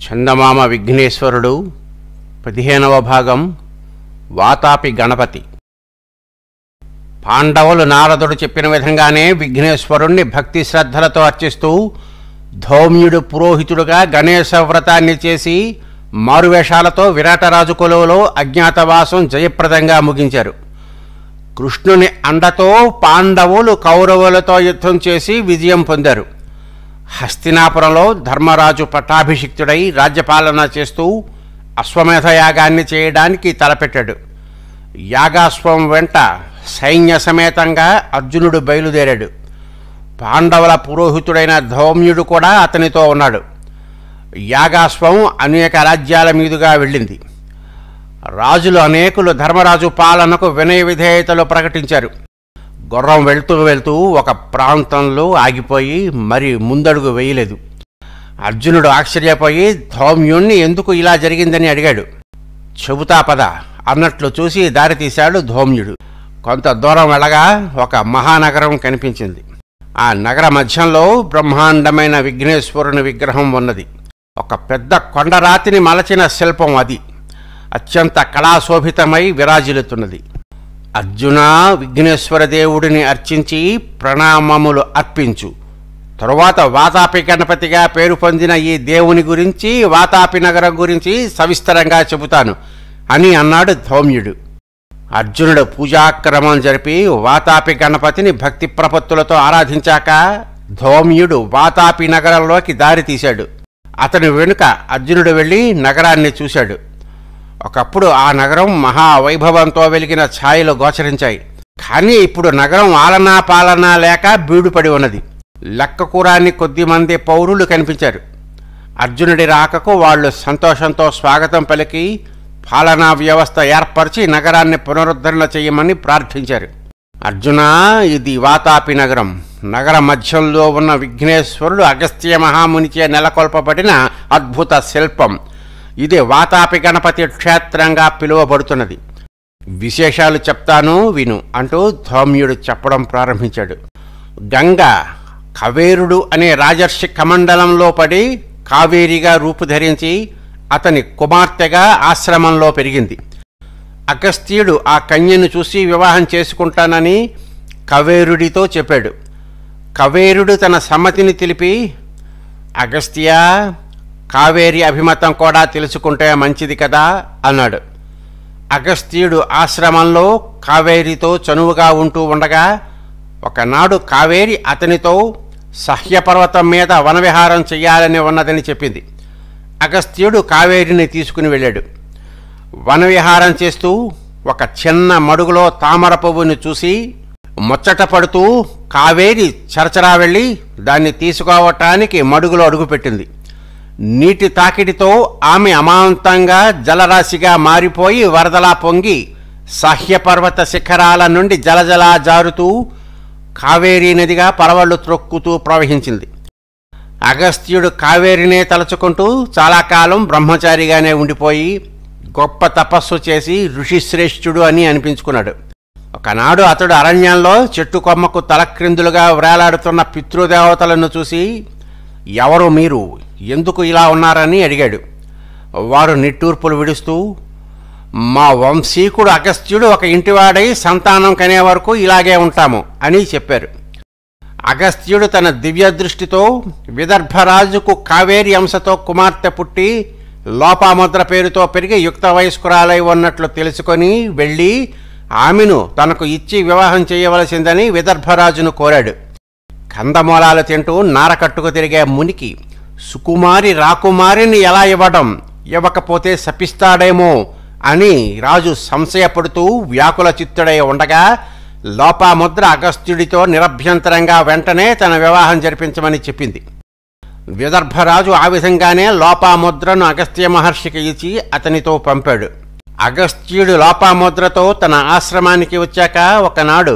చందమామ విఘ్నేశ్వరుడు 15వ భాగం వాతాపి గణపతి. పాండవులు నారదుడు చెప్పిన విధంగానే విఘ్నేశ్వరుణ్ణి భక్తి శ్రద్ధలతో అర్చిస్తూ ధౌమ్యుడు పురోహితుడుగా గణేశ వ్రతాన్ని చేసి మారువేషాలతో విరాటరాజు కొలువులో అజ్ఞాతవాసం జయప్రదంగా ముగించారు. కృష్ణుని అండతో పాండవులు కౌరవులతో యుద్ధం చేసి విజయం పొందారు. హస్తినాపురంలో ధర్మరాజు పట్టాభిషిక్తుడై రాజ్యపాలన చేస్తూ అశ్వమేధ యాగాన్ని చేయడానికి తలపెట్టాడు. యాగాశ్వం వెంట సైన్య సమేతంగా అర్జునుడు బయలుదేరాడు. పాండవుల పురోహితుడైన ధౌమ్యుడు కూడా అతనితో ఉన్నాడు. యాగాశ్వం అనేక రాజ్యాల మీదుగా వెళ్ళింది. రాజులు అనేకులు ధర్మరాజు పాలనకు వినయ విధేయతలు ప్రకటించారు. గుర్రం వెళ్తూ వెళ్తూ ఒక ప్రాంతంలో ఆగిపోయి మరి ముందడుగు వేయలేదు. అర్జునుడు ఆశ్చర్యపోయి ధౌమ్యుణ్ణి ఎందుకు ఇలా జరిగిందని అడిగాడు. చెబుతా పద అన్నట్లు చూసి దారి తీశాడు ధౌమ్యుడు. కొంత దూరం వెళ్ళగా ఒక మహానగరం కనిపించింది. ఆ నగర మధ్యంలో బ్రహ్మాండమైన విఘ్నేశ్వరుని విగ్రహం ఉన్నది. ఒక పెద్ద కొండరాతిని మలచిన శిల్పం అది. అత్యంత కళాశోభితమై విరాజిల్లుతున్నది. అర్జున, విఘ్నేశ్వర దేవుడిని అర్చించి ప్రణామములు అర్పించు. తరువాత వాతాపి గణపతిగా పేరు పొందిన ఈ దేవుని గురించి, వాతాపి నగరం గురించి సవిస్తరంగా చెబుతాను అని అన్నాడు ధౌమ్యుడు. అర్జునుడు పూజాక్రమం జరిపి వాతాపి గణపతిని భక్తి ప్రపత్తులతో ఆరాధించాక ధౌమ్యుడు వాతాపి నగరంలోకి దారి తీశాడు. అతని వెనుక అర్జునుడు వెళ్ళి నగరాన్ని చూశాడు. ఒకప్పుడు ఆ నగరం మహావైభవంతో వెలిగిన ఛాయలు గోచరించాయి. కానీ ఇప్పుడు నగరం ఆలనా పాలనా లేక బీడుపడి ఉన్నది. లెక్కకూరాని కొద్దిమంది పౌరులు కనిపించారు. అర్జునుడి రాకకు వాళ్ళు సంతోషంతో స్వాగతం పలికి పాలనా వ్యవస్థ ఏర్పరిచి నగరాన్ని పునరుద్ధరణ చేయమని ప్రార్థించారు. అర్జున, ఇది వాతాపి నగరం. నగర మధ్యంలో ఉన్న విఘ్నేశ్వరుడు అగస్త్య మహామునిచే నెలకొల్పబడిన అద్భుత శిల్పం. ఇది వాతాపి గణపతి క్షేత్రంగా పిలువబడుతున్నది. విశేషాలు చెప్తాను విను అంటూ ధౌమ్యుడు చెప్పడం ప్రారంభించాడు. గంగ కవేరుడు అనే రాజర్షి కమండలంలో పడి కావేరిగా రూపుధరించి అతని కుమార్తెగా ఆశ్రమంలో పెరిగింది. అగస్త్యుడు ఆ కన్యను చూసి వివాహం చేసుకుంటానని కవేరుడితో చెప్పాడు. కవేరుడు తన సమ్మతిని తెలిపి, అగస్త్య, కావేరి అభిమతం కూడా తెలుసుకుంటే మంచిది కదా అన్నాడు. అగస్త్యుడు ఆశ్రమంలో కావేరితో చనువుగా ఉంటూ ఉండగా ఒకనాడు కావేరి అతనితో సహ్యపర్వతం మీద వనవిహారం చెయ్యాలని ఉన్నదని చెప్పింది. అగస్త్యుడు కావేరిని తీసుకుని వెళ్ళాడు. వనవిహారం చేస్తూ ఒక చిన్న మడుగులో తామర పువ్వుని చూసి ముచ్చట పడుతూ కావేరి చరచరా వెళ్ళి దాన్ని తీసుకోవటానికి మడుగులో అడుగుపెట్టింది. నీటి తాకిడితో ఆమె అమాంతంగా జలరాశిగా మారిపోయి వరదలా పొంగి సహ్యపర్వత శిఖరాల నుండి జలజలా జారుతూ కావేరీ నదిగా పరవళ్లు త్రొక్కుతూ ప్రవహించింది. అగస్త్యుడు కావేరినే తలుచుకుంటూ చాలా కాలం బ్రహ్మచారిగానే ఉండిపోయి గొప్ప తపస్సు చేసి ఋషిశ్రేష్ఠుడు అని అనిపించుకున్నాడు. ఒకనాడు అతడు అరణ్యంలో చెట్టు కొమ్మకు తలక్రిందులుగా వ్రేలాడుతున్న పితృదేవతలను చూసి, ఎవరు మీరు, ఎందుకు ఇలా ఉన్నారని అడిగాడు. వారు నిట్టూర్పులు విడుస్తూ, మా వంశీకుడు అగస్త్యుడు ఒక ఇంటివాడై సంతానం కనే వరకు ఇలాగే ఉంటాము అని చెప్పారు. అగస్త్యుడు తన దివ్య దృష్టితో విదర్భరాజుకు కావేరి అంశతో కుమార్తె పుట్టి లోపాముద్ర పేరుతో పెరిగి యుక్త వయస్కురాలై ఉన్నట్లు తెలుసుకొని వెళ్ళి ఆమెను తనకు ఇచ్చి వివాహం చేయవలసిందని విదర్భరాజును కోరాడు. కందమూలాలు తింటూ నారకట్టుకు తిరిగే మునికి సుకుమారి రాకుమారిని ఎలా ఇవ్వకపోతే శపిస్తాడేమో అని రాజు సంశయపడుతూ వ్యాకుల చిత్తుడై ఉండగా లోపాముద్ర అగస్త్యుడితో నిరభ్యంతరంగా వెంటనే తన వివాహం జరిపించమని చెప్పింది. విదర్భరాజు ఆ విధంగానే లోపాముద్రను అగస్త్య మహర్షికి ఇచ్చి అతనితో పంపాడు. అగస్త్యుడు లోపాముద్రతో తన ఆశ్రమానికి వచ్చాక ఒకనాడు,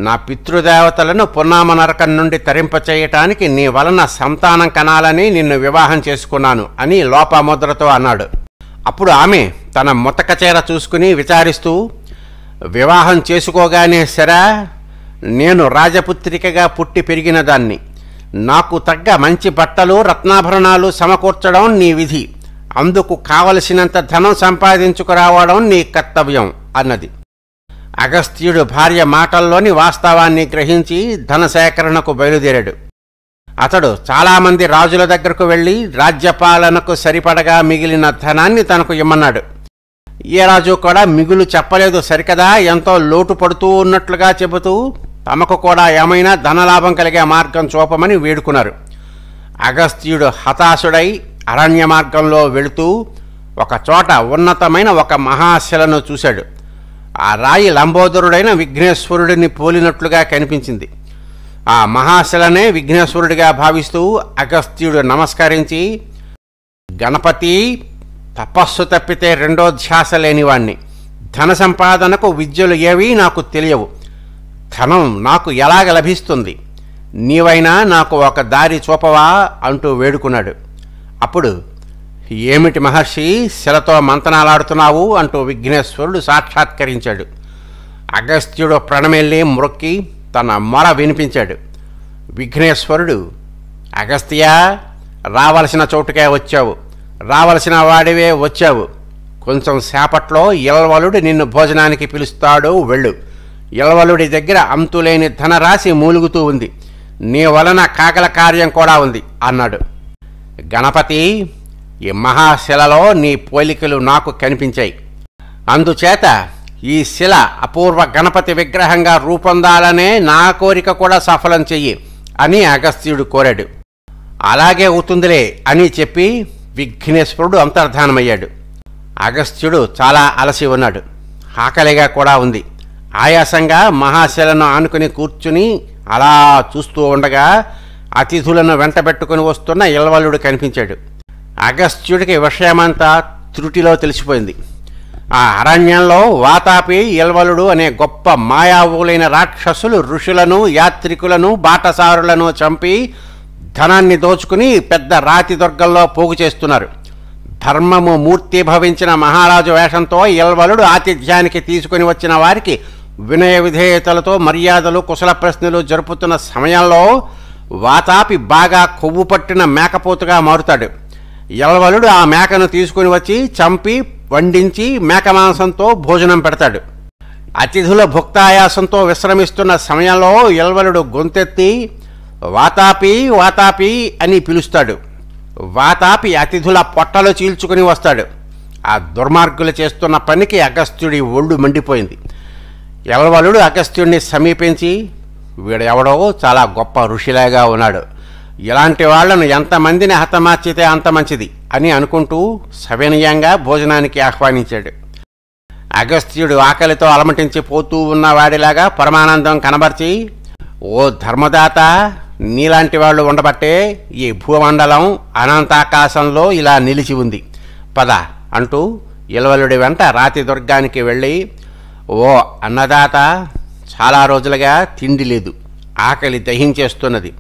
నా పితృదేవతలను పున్నామ నరకం నుండి తరింపచేయటానికి నీ వలన సంతానం కనాలని నిన్ను వివాహం చేసుకున్నాను అని లోపాముద్రతో అన్నాడు. అప్పుడు ఆమె తన ముతకచేర చూసుకుని విచారిస్తూ, వివాహం చేసుకోగానే సరా, నేను రాజపుత్రికగా పుట్టి పెరిగిన దాన్ని, నాకు తగ్గ మంచి బట్టలు రత్నాభరణాలు సమకూర్చడం నీ విధి, అందుకు కావలసినంత ధనం సంపాదించుకురావడం నీ కర్తవ్యం అన్నది. అగస్త్యుడు భార్య మాటల్లోని వాస్తవాన్ని గ్రహించి ధన సేకరణకు బయలుదేరాడు. అతడు చాలామంది రాజుల దగ్గరకు వెళ్ళి రాజ్యపాలనకు సరిపడగా మిగిలిన ధనాన్ని తనకు ఇమ్మన్నాడు. ఏ రాజు కూడా మిగులు చెప్పలేదు సరికదా, ఎంతో లోటు పడుతూ ఉన్నట్లుగా చెబుతూ తమకు కూడా ఏమైనా ధనలాభం కలిగే మార్గం చూపమని వేడుకున్నారు. అగస్త్యుడు హతాశుడై అరణ్య మార్గంలో వెళుతూ ఒకచోట ఉన్నతమైన ఒక మహాశిలను చూశాడు. ఆ రాయి లంబోదరుడైన విఘ్నేశ్వరుడిని పోలినట్లుగా కనిపించింది. ఆ మహాశిలనే విఘ్నేశ్వరుడిగా భావిస్తూ అగస్త్యుడు నమస్కరించి, గణపతి, తపస్సు తప్పితే రెండో ధ్యాస లేనివాణ్ణి, ధన సంపాదనకు విద్యలు ఏవీ నాకు తెలియవు, ధనం నాకు ఎలాగ లభిస్తుంది, నీవైనా నాకు ఒక దారి చూపవా అంటూ వేడుకున్నాడు. అప్పుడు, ఏమిటి మహర్షి, శిలతో మంతనాలాడుతున్నావు అంటూ విఘ్నేశ్వరుడు సాక్షాత్కరించాడు. అగస్త్యుడు ప్రణమెల్లి మ్రొక్కి తన మొర వినిపించాడు. విఘ్నేశ్వరుడు, అగస్త్య, రావలసిన చోటుకే వచ్చావు, రావలసిన వాడివే వచ్చావు. కొంచెం సేపట్లో ఇల్వలుడు నిన్ను భోజనానికి పిలుస్తాడు, వెళ్ళు. ఇల్వలుడి దగ్గర అంతులేని ధనరాశి మూలుగుతూ ఉంది, నీ వలన కాకల కార్యం కూడా ఉంది అన్నాడు. గణపతి, ఈ మహాశిలలో నీ పోలికలు నాకు కనిపించాయి, అందుచేత ఈ శిల అపూర్వ గణపతి విగ్రహంగా రూపొందాలనే నా కోరిక కూడా సఫలం చెయ్యి అని అగస్త్యుడు కోరాడు. అలాగే అవుతుందిలే అని చెప్పి విఘ్నేశ్వరుడు అంతర్ధానమయ్యాడు. అగస్త్యుడు చాలా అలసి ఉన్నాడు, ఆకలిగా కూడా ఉంది. ఆయాసంగా మహాశిలను ఆనుకుని కూర్చుని అలా చూస్తూ ఉండగా అతిథులను వెంటబెట్టుకుని వస్తున్న ఇల్వలుడు కనిపించాడు. అగస్త్యుడికి విషయమంతా త్రుటిలో తెలిసిపోయింది. ఆ అరణ్యంలో వాతాపి, ఇల్వలుడు అనే గొప్ప మాయావులైన రాక్షసులు ఋషులను, యాత్రికులను, బాటసారులను చంపి ధనాన్ని దోచుకుని పెద్ద రాతి దుర్గంలో పోగు చేస్తున్నారు. ధర్మము మూర్తి భవించిన మహారాజు వేషంతో ఇల్వలుడు ఆతిథ్యానికి తీసుకుని వచ్చిన వారికి వినయ విధేయతలతో మర్యాదలు, కుశల ప్రశ్నలు జరుపుతున్న సమయంలో వాతాపి బాగా కొవ్వు పట్టిన మేకపోతుగా మారుతాడు. ఇల్వలుడు ఆ మేకను తీసుకుని వచ్చి చంపి వండించి మేక మాంసంతో భోజనం పెడతాడు. అతిథుల భుక్తాయాసంతో విశ్రమిస్తున్న సమయంలో ఇల్వలుడు గొంతెత్తి వాతాపి, వాతాపి అని పిలుస్తాడు. వాతాపి అతిథుల పొట్టలు చీల్చుకుని వస్తాడు. ఆ దుర్మార్గులు చేస్తున్న పనికి అగస్త్యుడి ఒళ్ళు మండిపోయింది. ఇల్వలుడు అగస్త్యుడిని సమీపించి, వీడెవడో చాలా గొప్ప ఋషిలాగా ఉన్నాడు, ఇలాంటి వాళ్లను ఎంతమందిని హతమార్చితే అంత మంచిది అని అనుకుంటూ సవినయంగా భోజనానికి ఆహ్వానించాడు. అగస్త్యుడు ఆకలితో అలమటించి పోతూ ఉన్న వాడిలాగా పరమానందం కనబర్చి, ఓ ధర్మదాత, నీలాంటి వాళ్ళు ఉండబట్టే ఈ భూమండలం అనంతాకాశంలో ఇలా నిలిచి ఉంది, పద అంటూ ఇల్వలుడి వెంట రాతి దుర్గానికి వెళ్ళి, ఓ అన్నదాత, చాలా రోజులుగా తిండి లేదు, ఆకలి దహించేస్తున్నది,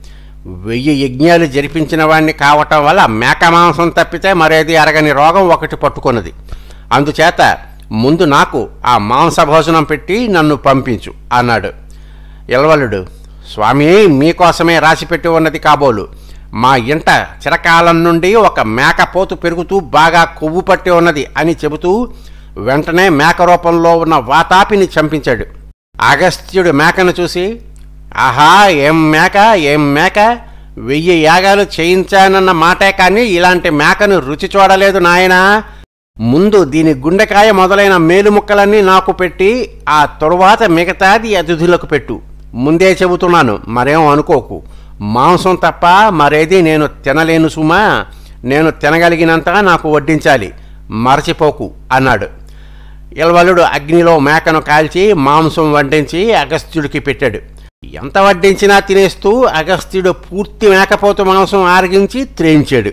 1000 యజ్ఞాలు జరిపించిన వాణ్ణి కావటం వల్ల మేక మాంసం తప్పితే మరేది అరగని రోగం ఒకటి పట్టుకున్నది, అందుచేత ముందు నాకు ఆ మాంసభోజనం పెట్టి నన్ను పంపించు అన్నాడు. ఇల్వలుడు, స్వామి, మీకోసమే రాసిపెట్టి ఉన్నది కాబోలు, మా ఇంట చిరకాలం నుండి ఒక మేకపోతు పెరుగుతూ బాగా కొవ్వు పట్టి ఉన్నది అని చెబుతూ వెంటనే మేక రూపంలో ఉన్న వాతాపిని చంపించాడు. అగస్త్యుడు మేకను చూసి, ఆహా, ఏం మేక, ఏం మేక, 1000 యాగాలు చేయించానన్న మాటే కానీ ఇలాంటి మేకను రుచి చూడలేదు నాయనా, ముందు దీని గుండెకాయ మొదలైన మేలుముక్కలన్నీ నాకు పెట్టి ఆ తరువాత మిగతాది అతిథులకు పెట్టు, ముందే చెబుతున్నాను, మరేం అనుకోకు, మాంసం తప్ప మరేది నేను తినలేను సుమా, నేను తినగలిగినంత నాకు వడ్డించాలి, మరచిపోకు అన్నాడు. ఇల్వలుడు అగ్నిలో మేకను కాల్చి మాంసం వడ్డించి అగస్త్యుడికి పెట్టాడు. ఎంత వడ్డించినా తినేస్తూ అగస్త్యుడు పూర్తి మేకపోతు మాంసం ఆరగించి త్రేయించాడు.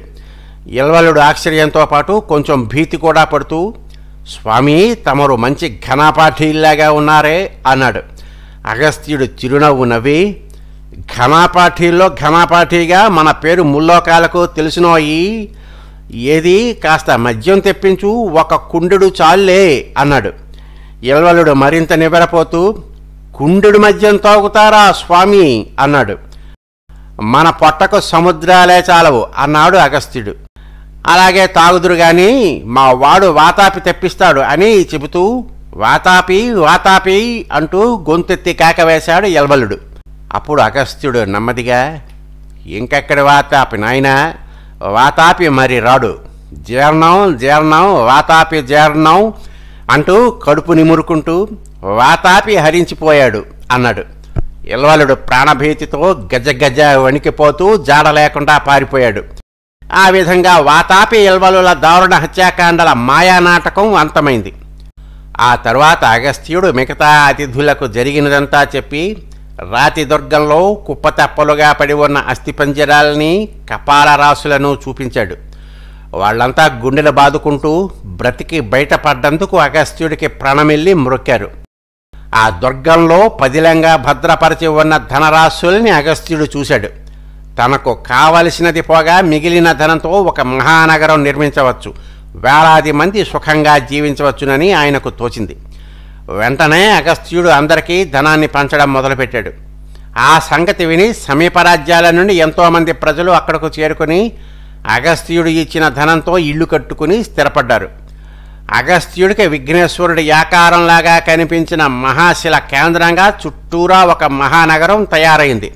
ఇల్వలుడు ఆశ్చర్యంతో పాటు కొంచెం భీతి కూడా పడుతూ, స్వామి, తమరు మంచి ఘనాపాఠీల్లాగా ఉన్నారే అన్నాడు. అగస్త్యుడు చిరునవ్వు నవ్వి, ఘనాపాఠీల్లో ఘనాపాఠీగా మన పేరు ముల్లోకాలకు తెలిసినోయి, ఏది కాస్త మద్యం తెప్పించు, ఒక కుండెడు చాలులే అన్నాడు. ఇల్వలుడు మరింత నివ్వెరపోతూ, కుండెడు మద్యం తాగుతారా స్వామి అన్నాడు. మన పొట్టకు సముద్రాలే చాలవు అన్నాడు అగస్త్యుడు. అలాగే తాగుదురు గాని మా వాడు వాతాపి తెప్పిస్తాడు అని చెబుతూ వాతాపి వాతాపి అంటూ గొంతెత్తి కేకవేశాడు యల్వలుడు. అప్పుడు అగస్త్యుడు నెమ్మదిగా, ఇంకెక్కడి వాతాపి నాయనా, వాతాపి మరి రాడు, జీర్ణం జీర్ణం వాతాపి జీర్ణం అంటూ కడుపు నిమురుకుంటూ వాతాపి హరించిపోయాడు అన్నాడు. యల్వలుడు ప్రాణభీతితో గజగజ వణికిపోతూ జాడ లేకుండా పారిపోయాడు. ఆ విధంగా వాతాపి యల్వలుల దారుణ హత్యాకాండల మాయానాటకం అంతమైంది. ఆ తరువాత అగస్త్యుడు మిగతా అతిథులకు జరిగినదంతా చెప్పి రాతి దుర్గంలో కుప్పతెప్పలుగా పడి ఉన్న అస్థిపంజరాల్ని కపాలరాశులను చూపించాడు. వాళ్ళంతా గుండెలు బాదుకుంటూ బ్రతికి బయటపడ్డందుకు అగస్త్యుడికి ప్రణమిల్లి మ్రొక్కారు. ఆ దుర్గంలో పదిలంగా భద్రపరిచి ఉన్న ధనరాశుల్ని అగస్త్యుడు చూశాడు. తనకు కావలసినది పోగా మిగిలిన ధనంతో ఒక మహానగరం నిర్మించవచ్చు, వేలాది మంది సుఖంగా జీవించవచ్చునని ఆయనకు తోచింది. వెంటనే అగస్త్యుడు అందరికీ ధనాన్ని పంచడం మొదలుపెట్టాడు. ఆ సంగతి విని సమీప రాజ్యాల నుండి ఎంతోమంది ప్రజలు అక్కడకు చేరుకుని అగస్త్యుడు ఇచ్చిన ధనంతో ఇల్లు కట్టుకుని స్థిరపడ్డారు. అగస్త్యుడికి విఘ్నేశ్వరుడి ఆకారంలాగా కనిపించిన మహాశిల కేంద్రంగా చుట్టూరా ఒక మహానగరం తయారైంది.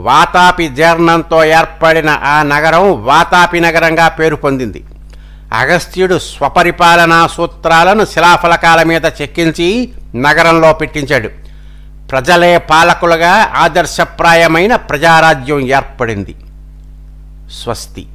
వాతాపి జీర్ణంతో ఏర్పడిన ఆ నగరం వాతాపి నగరంగా పేరు పొందింది. అగస్త్యుడు స్వపరిపాలనా సూత్రాలను శిలాఫలకాల మీద చెక్కించి నగరంలో పెట్టించాడు. ప్రజలే పాలకులుగా ఆదర్శప్రాయమైన ప్రజారాజ్యం ఏర్పడింది. స్వస్తి.